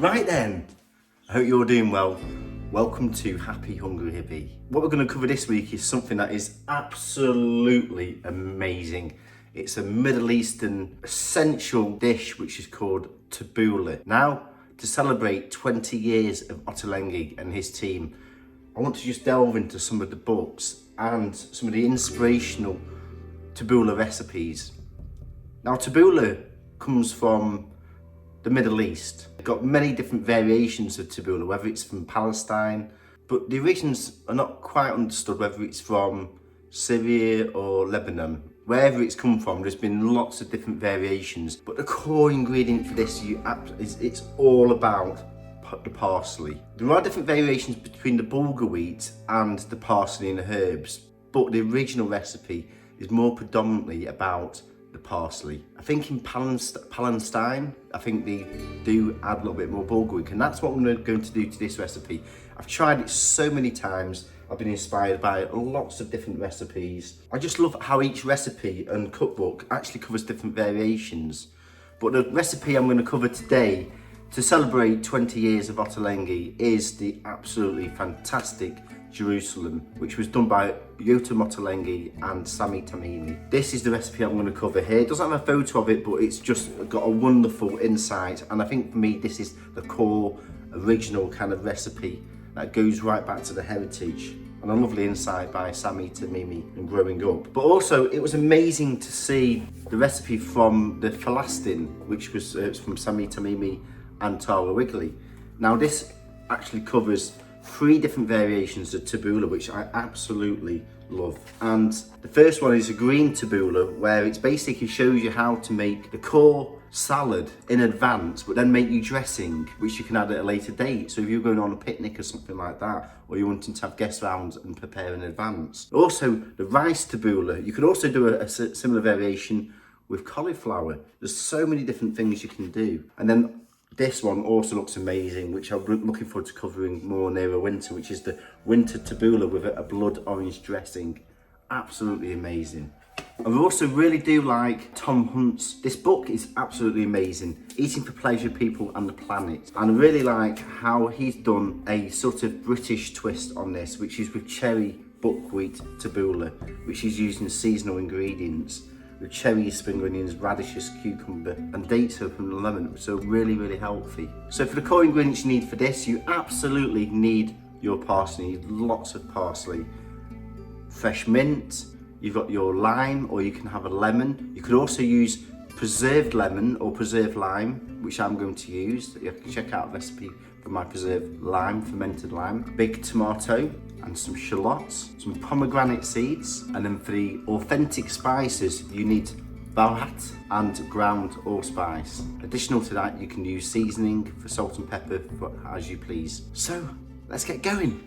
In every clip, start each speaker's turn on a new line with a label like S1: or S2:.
S1: Right then, I hope you're all doing well. Welcome to Happy Hungry Hibby. What we're going to cover this week is something that is absolutely amazing. It's a Middle Eastern essential dish which is called Tabbouleh. Now, to celebrate 20 years of Ottolenghi and his team, I want to just delve into some of the books and some of the inspirational Tabbouleh recipes. Now, Tabbouleh comes from the Middle East. They've got many different variations of Tabbouleh, whether it's from Palestine, but the origins are not quite understood, whether it's from Syria or Lebanon. Wherever it's come from, there's been lots of different variations, but the core ingredient for this it's all about the parsley. There are different variations between the bulgur wheat and the parsley and the herbs, but the original recipe is more predominantly about the parsley. I think in Palestine, I think they do add a little bit more bulgur wheat, and that's what I'm going to do to this recipe. I've tried it so many times. I've been inspired by lots of different recipes. I just love how each recipe and cookbook actually covers different variations. But the recipe I'm going to cover today to celebrate 20 years of Ottolenghi is the absolutely fantastic Jerusalem, which was done by Yotam Ottolenghi and Sami Tamimi. This is the recipe I'm going to cover here. It doesn't have a photo of it, but it's just got a wonderful insight. And I think for me, this is the core, original kind of recipe that goes right back to the heritage. And a lovely insight by Sami Tamimi and growing up. But also, it was amazing to see the recipe from the Palestine, which was from Sami Tamimi and Tara Wigley. Now, this actually covers 3 different variations of Tabbouleh, which I absolutely love. And the first one is a green Tabbouleh, where it basically shows you how to make the core salad in advance, but then make your dressing, which you can add at a later date. So if you're going on a picnic or something like that, or you're wanting to have guests around and prepare in advance. Also, the rice Tabbouleh, you could also do a similar variation with cauliflower. There's so many different things you can do. And then this one also looks amazing, which I'm looking forward to covering more nearer winter, which is the winter Tabbouleh with a blood orange dressing. Absolutely amazing. And we also really do like Tom Hunt's. This book is absolutely amazing. Eating for Pleasure, People and the Planet. And I really like how he's done a sort of British twist on this, which is with cherry buckwheat Tabbouleh, which is using seasonal ingredients with cherries, spring onions, radishes, cucumber and dates and lemon, so really, really healthy. So for the core ingredients you need for this, you absolutely need your parsley. You need lots of parsley. Fresh mint, you've got your lime, or you can have a lemon. You could also use preserved lemon or preserved lime, which I'm going to use. You can check out a recipe for my preserved lime, fermented lime. Big tomato and some shallots, some pomegranate seeds. And then for the authentic spices, you need bahat and ground allspice. Additional to that, you can use seasoning for salt and pepper as you please. So let's get going.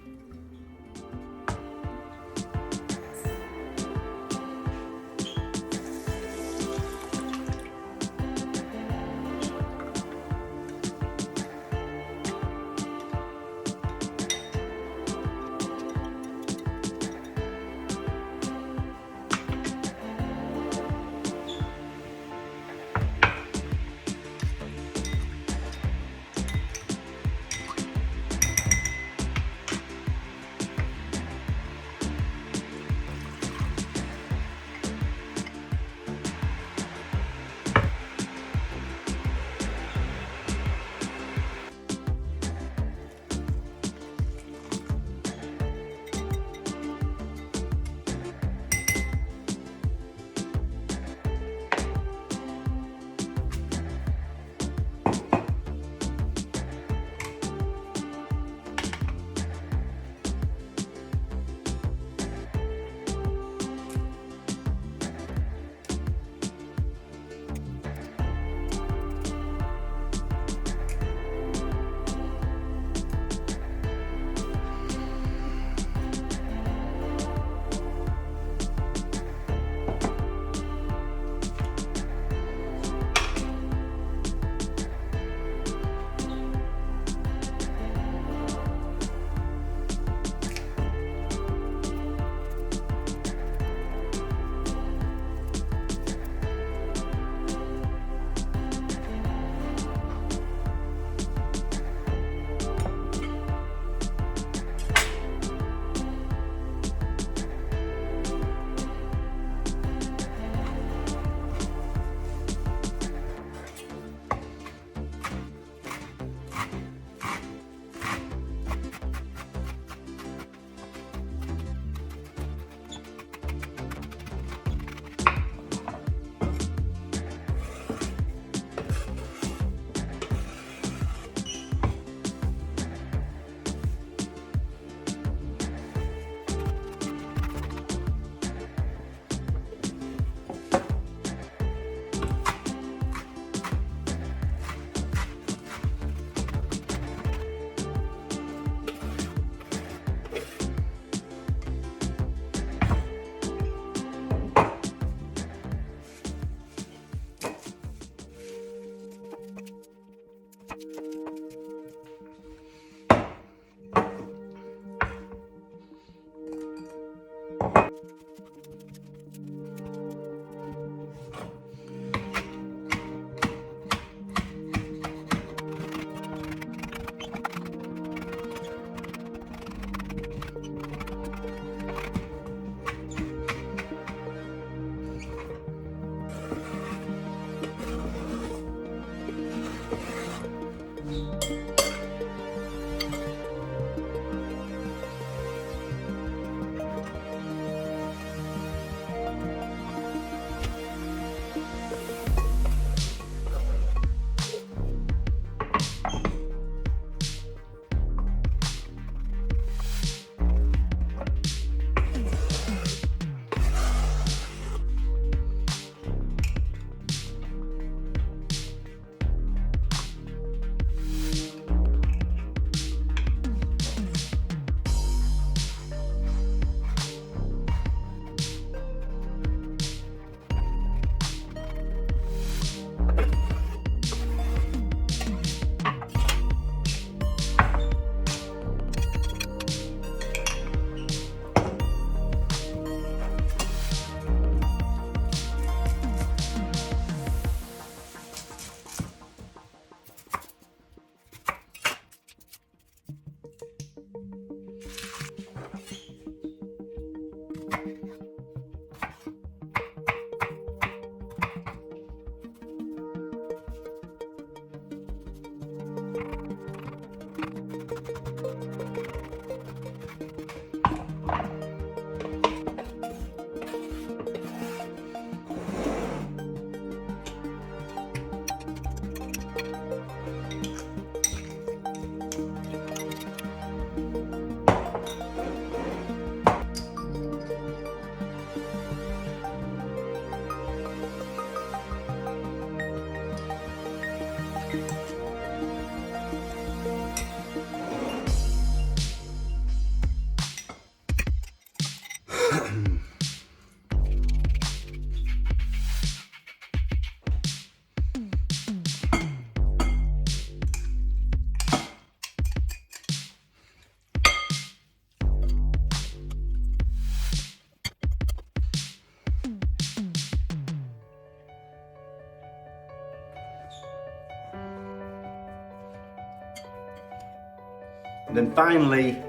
S1: And then finally,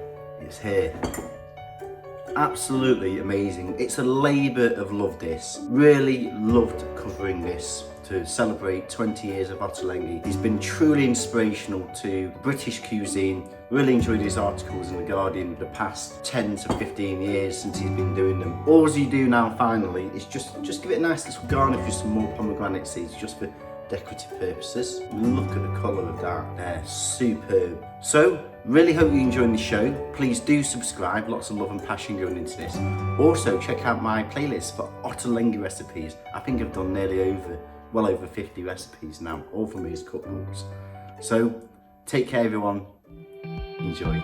S1: it's here. Absolutely amazing. It's a labour of love, this. Really loved covering this to celebrate 20 years of Ottolenghi. He's been truly inspirational to British cuisine. Really enjoyed his articles in The Guardian the past 10 to 15 years since he's been doing them. All you do now finally is just give it a nice little garnish with some more pomegranate seeds just for decorative purposes. Look at the colour of that, they're superb. So, really hope you're enjoying the show. Please do subscribe, lots of love and passion going into this. Also, check out my playlist for Ottolenghi recipes. I think I've done well over 50 recipes now, all from his cookbooks. So, take care everyone, enjoy.